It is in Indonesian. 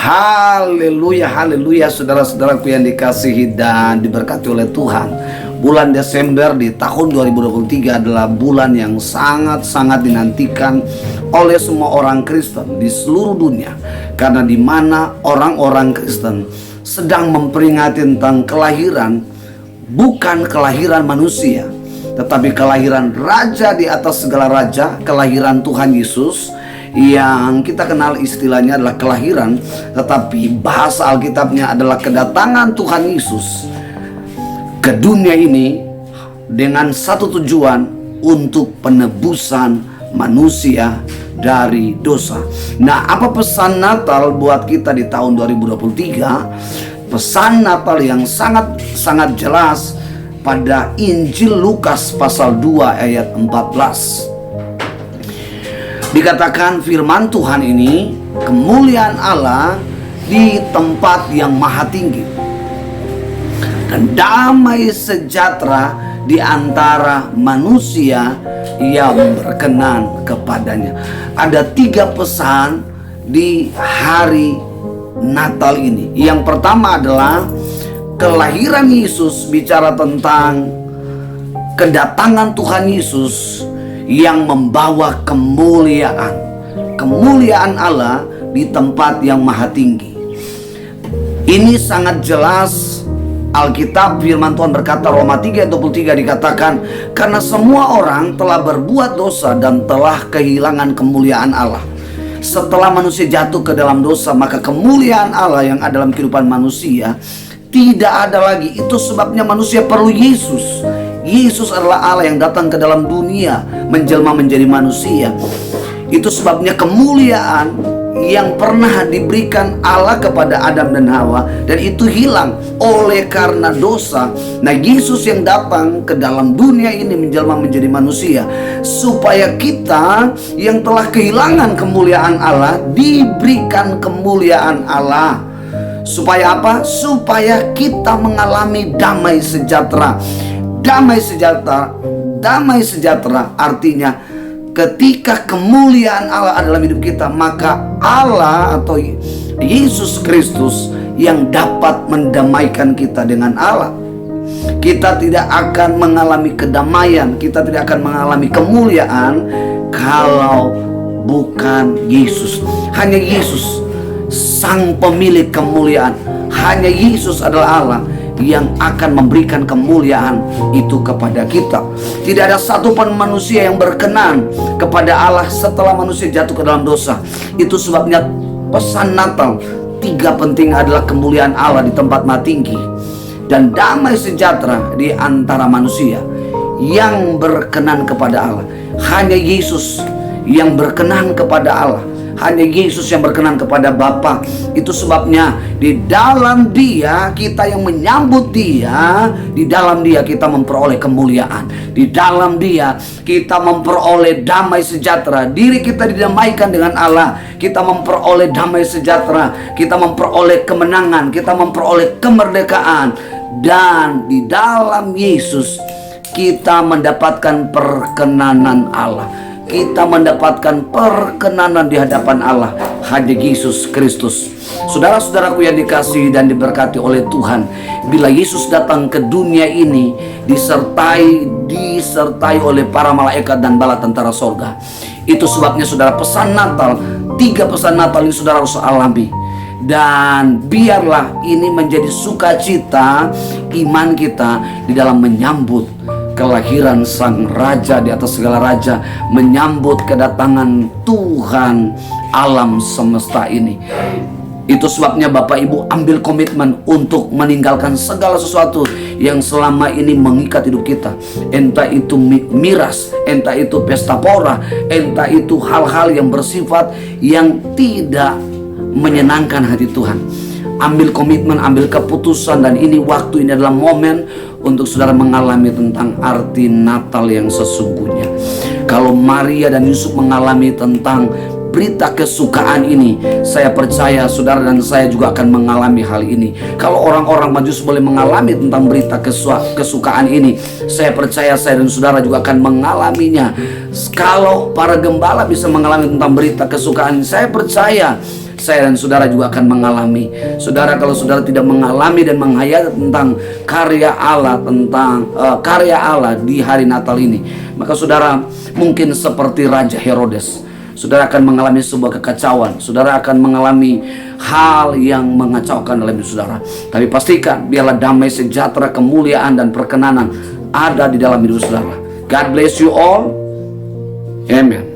Haleluya, haleluya, saudara-saudaraku yang dikasihi dan diberkati oleh Tuhan. Bulan Desember di tahun 2023 adalah bulan yang sangat-sangat dinantikan oleh semua orang Kristen di seluruh dunia. Karena di mana orang-orang Kristen sedang memperingati tentang kelahiran, bukan kelahiran manusia, tetapi kelahiran Raja di atas segala raja, kelahiran Tuhan Yesus, yang kita kenal istilahnya adalah kelahiran, tetapi bahasa Alkitabnya adalah kedatangan Tuhan Yesus ke dunia ini dengan satu tujuan, untuk penebusan manusia dari dosa. Nah, apa pesan Natal buat kita di tahun 2023? Pesan Natal yang sangat jelas pada Injil Lukas pasal 2 ayat 14. Dikatakan firman Tuhan ini, kemuliaan Allah di tempat yang maha tinggi dan damai sejahtera di antara manusia yang berkenan kepadanya. Ada 3 pesan di hari Natal ini. Yang pertama adalah kelahiran Yesus, bicara tentang kedatangan Tuhan Yesus yang membawa kemuliaan Allah di tempat yang maha tinggi. Ini sangat jelas. Alkitab firman Tuhan berkata, Roma 3 ayat 23 dikatakan, karena semua orang telah berbuat dosa dan telah kehilangan kemuliaan Allah. Setelah manusia jatuh ke dalam dosa, maka kemuliaan Allah yang ada dalam kehidupan manusia tidak ada lagi. Itu sebabnya manusia perlu Yesus. Yesus adalah Allah yang datang ke dalam dunia, menjelma menjadi manusia. Itu sebabnya kemuliaan yang pernah diberikan Allah kepada Adam dan Hawa, dan itu hilang oleh karena dosa. Nah, Yesus yang datang ke dalam dunia ini menjelma menjadi manusia, supaya kita yang telah kehilangan kemuliaan Allah diberikan kemuliaan Allah. Supaya apa? Supaya kita mengalami damai sejahtera. Damai sejahtera artinya ketika kemuliaan Allah ada dalam hidup kita, maka Allah atau Yesus Kristus yang dapat mendamaikan kita dengan Allah. Kita tidak akan mengalami kedamaian, kita tidak akan mengalami kemuliaan kalau bukan Yesus. Hanya Yesus sang pemilik kemuliaan. Hanya Yesus adalah Allah yang akan memberikan kemuliaan itu kepada kita. Tidak ada satupun manusia yang berkenan kepada Allah setelah manusia jatuh ke dalam dosa. Itu sebabnya pesan Natal 3 penting adalah kemuliaan Allah di tempat maha tinggi dan damai sejahtera di antara manusia yang berkenan kepada Allah. Hanya Yesus yang berkenan kepada Allah. Hanya Yesus yang berkenan kepada Bapa. Itu sebabnya di dalam Dia, kita yang menyambut Dia, di dalam Dia kita memperoleh kemuliaan. Di dalam Dia kita memperoleh damai sejahtera. Diri kita didamaikan dengan Allah. Kita memperoleh damai sejahtera. Kita memperoleh kemenangan. Kita memperoleh kemerdekaan. Dan di dalam Yesus kita mendapatkan perkenanan Allah. Kita mendapatkan perkenanan di hadapan Allah. Hanya Yesus Kristus. Saudara-saudaraku yang dikasihi dan diberkati oleh Tuhan, bila Yesus datang ke dunia ini disertai oleh para malaikat dan bala tentara sorga. Itu sebabnya saudara, pesan Natal, 3 pesan Natal ini saudara harus alami. Dan biarlah ini menjadi sukacita iman kita di dalam menyambut kelahiran sang Raja di atas segala raja, menyambut kedatangan Tuhan alam semesta ini. Itu sebabnya Bapak Ibu ambil komitmen untuk meninggalkan segala sesuatu yang selama ini mengikat hidup kita. Entah itu miras, entah itu pesta pora, entah itu hal-hal yang bersifat yang tidak menyenangkan hati Tuhan. Ambil komitmen, ambil keputusan, dan ini adalah momen untuk saudara mengalami tentang arti Natal yang sesungguhnya. Kalau Maria dan Yusuf mengalami tentang berita kesukaan ini, saya percaya saudara dan saya juga akan mengalami hal ini. Kalau orang-orang Majus boleh mengalami tentang berita kesukaan ini, saya percaya saya dan saudara juga akan mengalaminya. Kalau para gembala bisa mengalami tentang berita kesukaan, saya percaya saya dan saudara juga akan mengalami. Saudara, kalau saudara tidak mengalami dan menghayati tentang karya Allah, tentang karya Allah di hari Natal ini, maka saudara mungkin seperti Raja Herodes. Saudara akan mengalami sebuah kekacauan. Saudara akan mengalami hal yang mengacaukan dalam hidup saudara. Tapi pastikan, biarlah damai, sejahtera, kemuliaan, dan perkenanan ada di dalam hidup saudara. God bless you all. Amen.